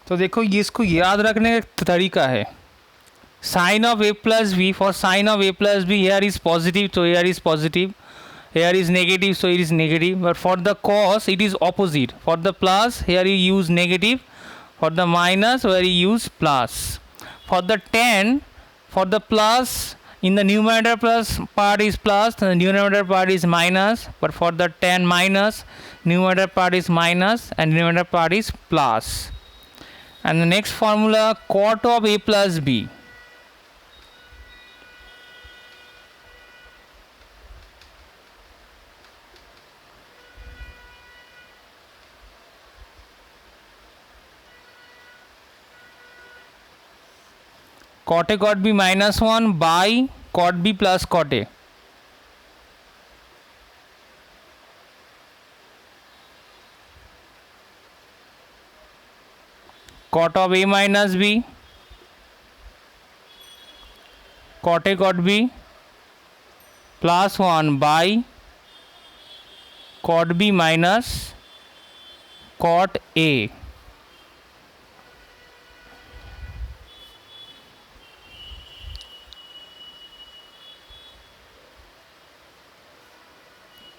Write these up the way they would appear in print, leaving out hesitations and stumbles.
तो देखो ये इसको याद रखने का तरीका है, sign of A plus B, for sign of A plus B here is positive तो here is positive, here is negative so it is negative, but for the cos it is opposite, for the plus here you use negative, for the minus where you use plus, for the tan, for the plus in the numerator plus part is plus, the denominator part is minus, but for the tan minus numerator part is minus and denominator part is plus. And the next formula, cot of a plus b, cot A cot B minus 1 by cot B plus cot A. Cot of A minus B, cot A cot B plus 1 by cot B minus cot A.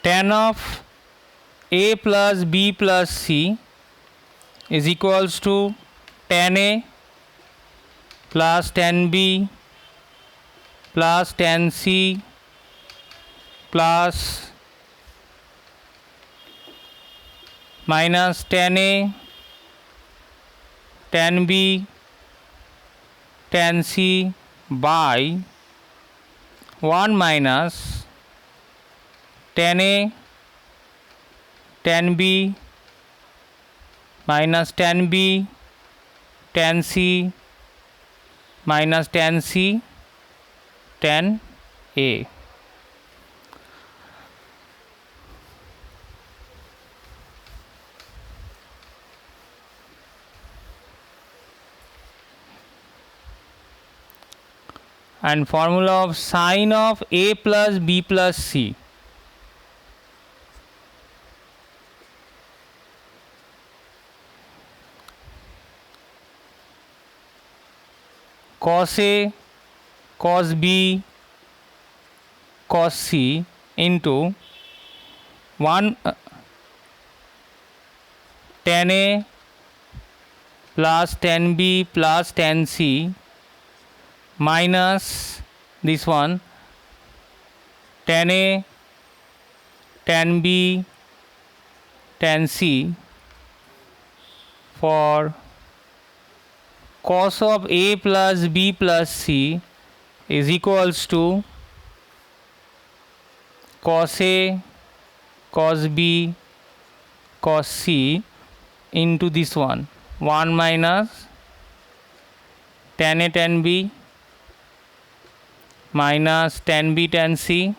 Tan of A plus B plus C is equals to tan A plus tan B plus tan C plus minus tan A tan B tan C by 1 minus tan A tan B minus tan B tan C minus tan C tan A. And formula of sine of A plus B plus C, cos A cos B cos C into 1 tan A plus tan B plus tan C minus this one tan A tan B tan C, for cos of A plus B plus C is equals to cos A cos B cos C into this one 1 minus tan A tan B minus tan B tan C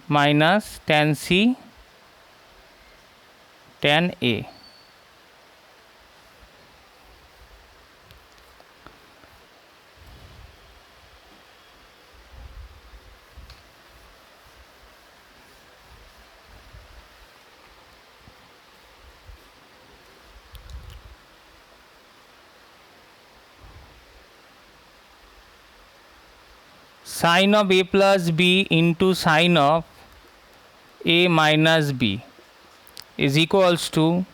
minus tan C tan A. Sine of A plus B into sine of A minus B is equals to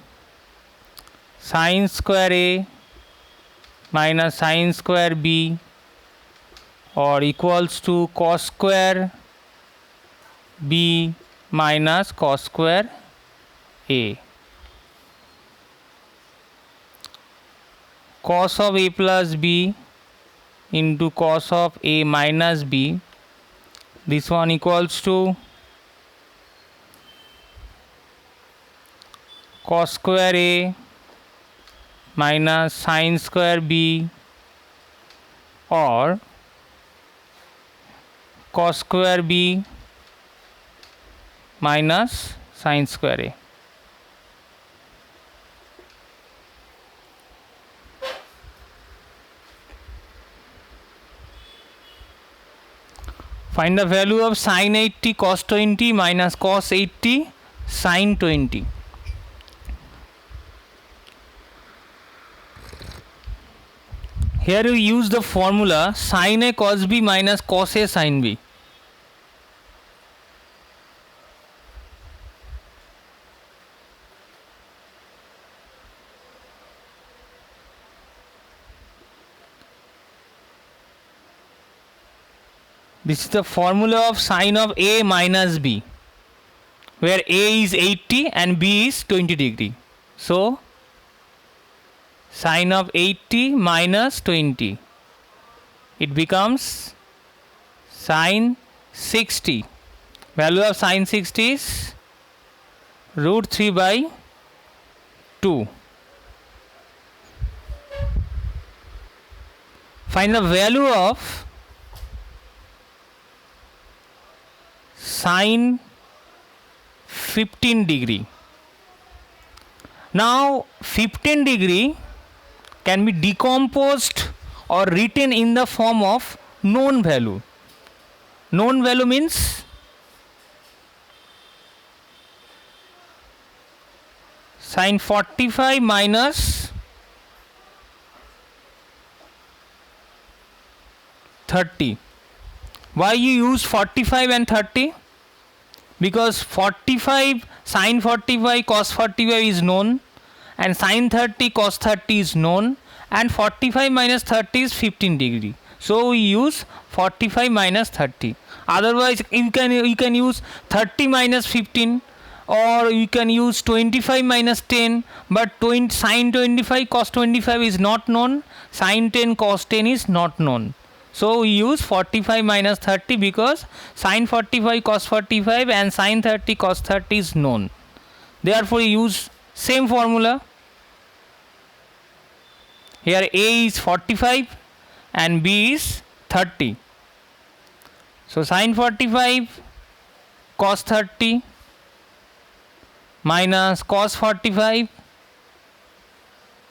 sine square A minus sine square B, or equals to cos square B minus cos square A. Cos of A plus B into cos of A minus B, this one equals to cos square A minus sin square B, or cos square B minus sin square A. Find the value of sin 80 cos 20 minus cos 80 sin 20. Here you use the formula sin A cos B minus cos A sin B. This is the formula of sin of A minus B, where A is 80 and B is 20 degree. So sin of 80 minus 20, it becomes sin 60. Value of sin 60 is root 3 by 2. Find the value of sin 15 degree. Now 15 degree can be decomposed or written in the form of known value. Known value means sin 45 minus 30. Why you use 45 and 30? Because 45 sin 45 cos 45 is known, and sin 30 cos 30 is known, and 45 minus 30 is 15 degree. So we use 45 minus 30. Otherwise you can use 30 minus 15, or you can use 25 minus 10, but sin 25 cos 25 is not known, sin 10 cos 10 is not known. So we use 45 minus 30 because sin 45 cos 45 and sin 30 cos 30 is known. Therefore we use same formula. Here A is 45 and B is 30. So sin 45 cos 30 minus cos 45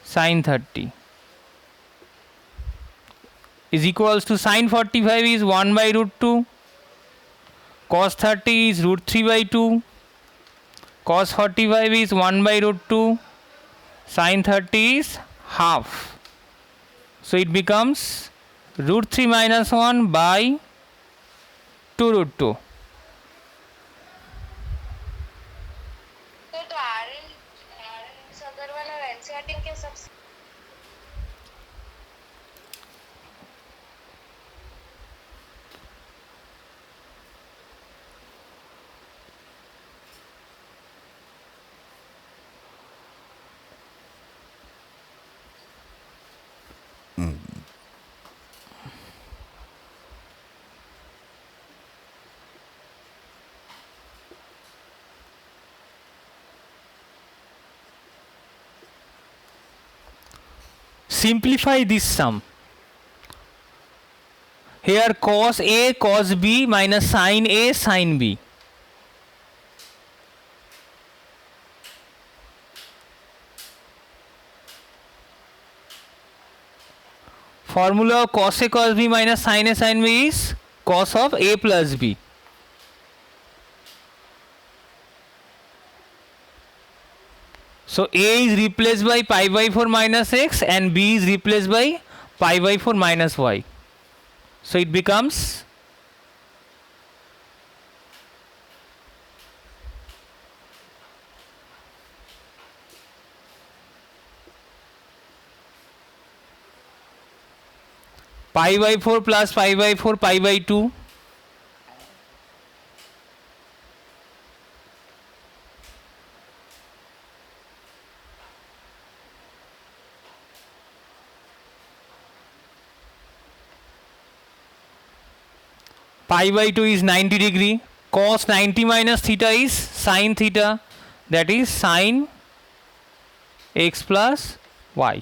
sin 30 is equals to sin 45 is 1 by root 2, cos 30 is root 3 by 2, cos 45 is 1 by root 2, sin 30 is half. So it becomes root 3 minus 1 by 2 root 2. तो RL सदर वाला NCERT के सबसे Simplify this sum. Here cos A cos B minus sin A sin B. Formula of cos A cos B minus sin A sin B is cos of A plus B. So A is replaced by pi by 4 minus x and B is replaced by pi by 4 minus y. So it becomes pi by 4 plus pi by 4 pi by 2. Pi by 2 is 90 degree. Cos 90 minus theta is sin theta, that is sin x plus y.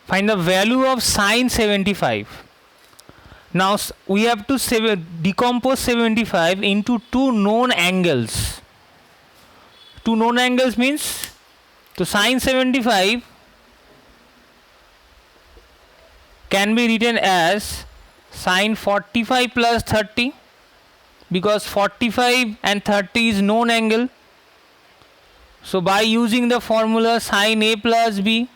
Find the value of sin 75. Now we have to decompose 75 into two known angles. Two known angles means, to sin 75 can be written as sin 45 plus 30, because 45 and 30 is known angle, So by using the formula sin A plus B,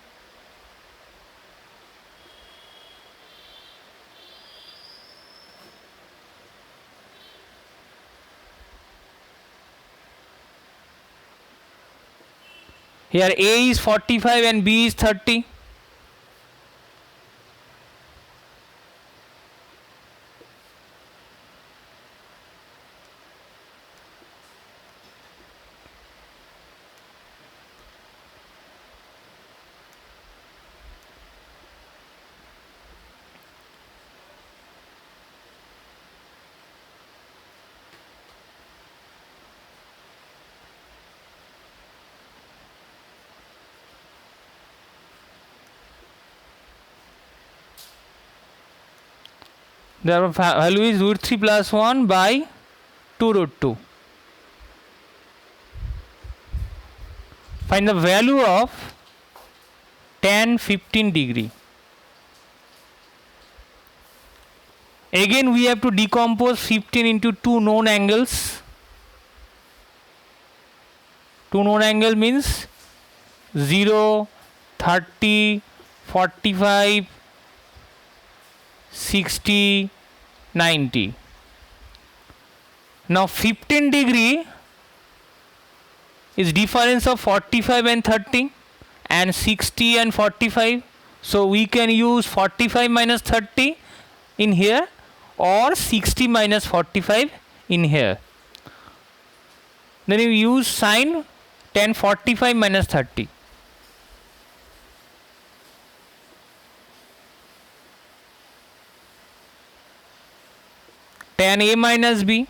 here A is 45 and B is 30. The value is root 3 plus 1 by 2 root 2. Find the value of tan 15 degree. Again we have to decompose 15 into two known angles. Two known angle means 0, 30, 45, 60, 90. Now 15 degree is difference of 45 and 30 and 60 and 45. So we can use 45 minus 30 in here or 60 minus 45 in here. Then you use sin tan 45 minus 30. Tan A minus B.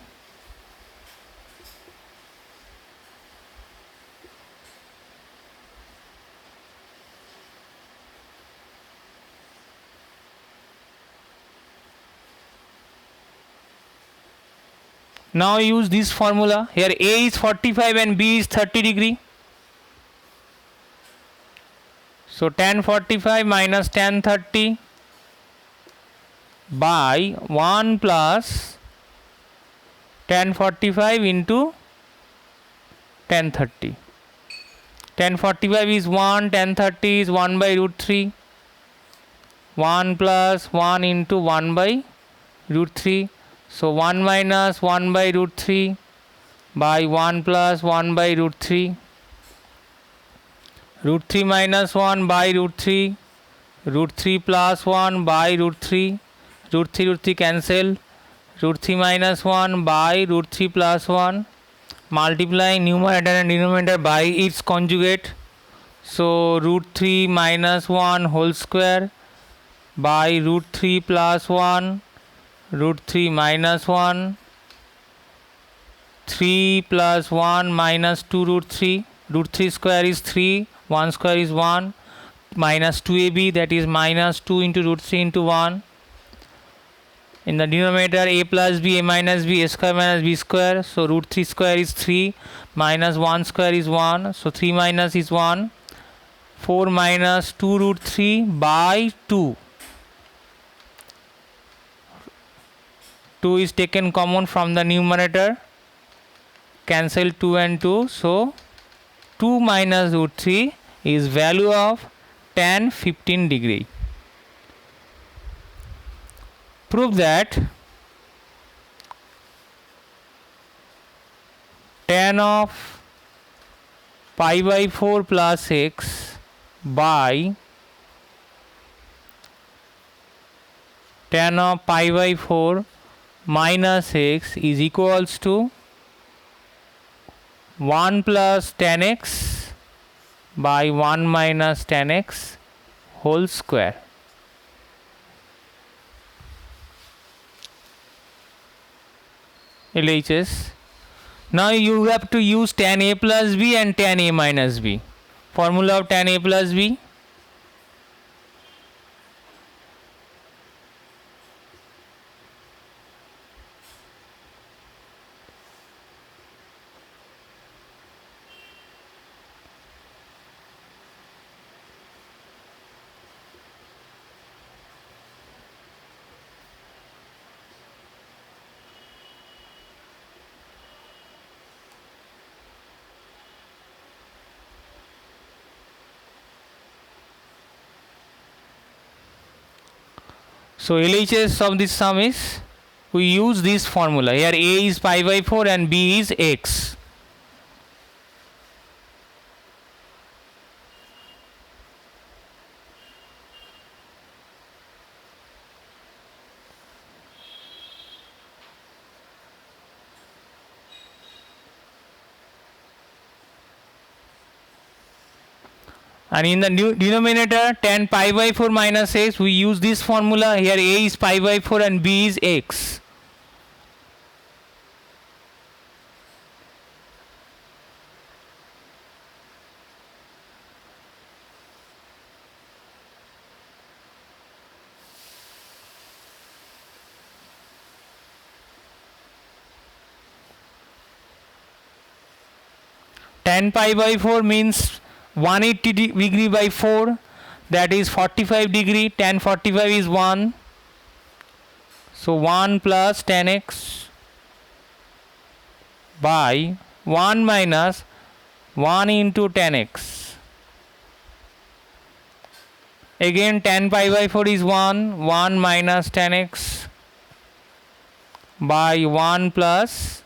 Now use this formula. Here A is 45 and B is 30 degree. So tan 45 minus tan 30 by 1 plus tan 45 into tan 30. Tan 45 is 1, tan 30 is 1 by root 3. 1 plus 1 into 1 by root 3. So 1 minus 1 by root 3 by 1 plus 1 by root 3. Root 3 minus 1 by root 3. Root 3 plus 1 by root 3. Root 3 cancel. Root 3 minus 1 by root 3 plus 1. Multiplying numerator and denominator by its conjugate. So root 3 minus 1 whole square by root 3 plus 1. Root 3 minus 1, 3 plus 1 minus 2 root 3, root 3 square is 3, 1 square is 1, minus 2ab, that is minus 2 into root 3 into 1. In the denominator a plus b, a minus b, a square minus b square, so root 3 square is 3, minus 1 square is 1, so 3 minus is 1, 4 minus 2 root 3 by 2. 2 is taken common from the numerator, cancel 2 and 2, so 2 minus root 3 is value of tan 15 degree. Prove that tan of pi by 4 plus x by tan of pi by 4 minus x is equals to 1 plus tan x by 1 minus tan x whole square. LHS. Now you have to use tan a plus b and tan a minus b. Formula of tan a plus b. So LHS of this sum is, we use this formula. Here A is pi by 4 and B is x. And in the denominator, tan pi by 4 minus x, we use this formula. Here A is pi by 4 and B is x. Tan pi by 4 means 180 degree by 4, that is 45 degree. Tan 45 is 1. So 1 plus tan x by 1 minus 1 into tan x. Again tan pi by 4 is 1. 1 minus tan x by 1 plus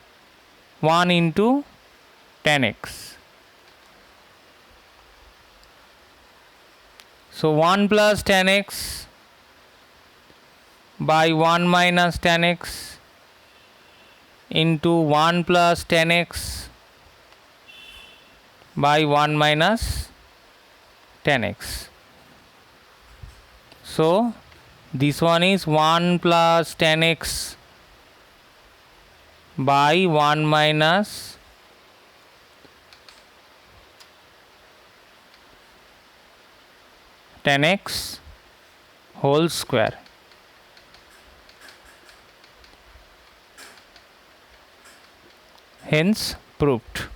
1 into tan x. So 1 plus tan x by 1 minus tan x into 1 plus tan x by 1 minus tan x. So this one is 1 plus tan x by 1 minus tan x whole square. Hence proved.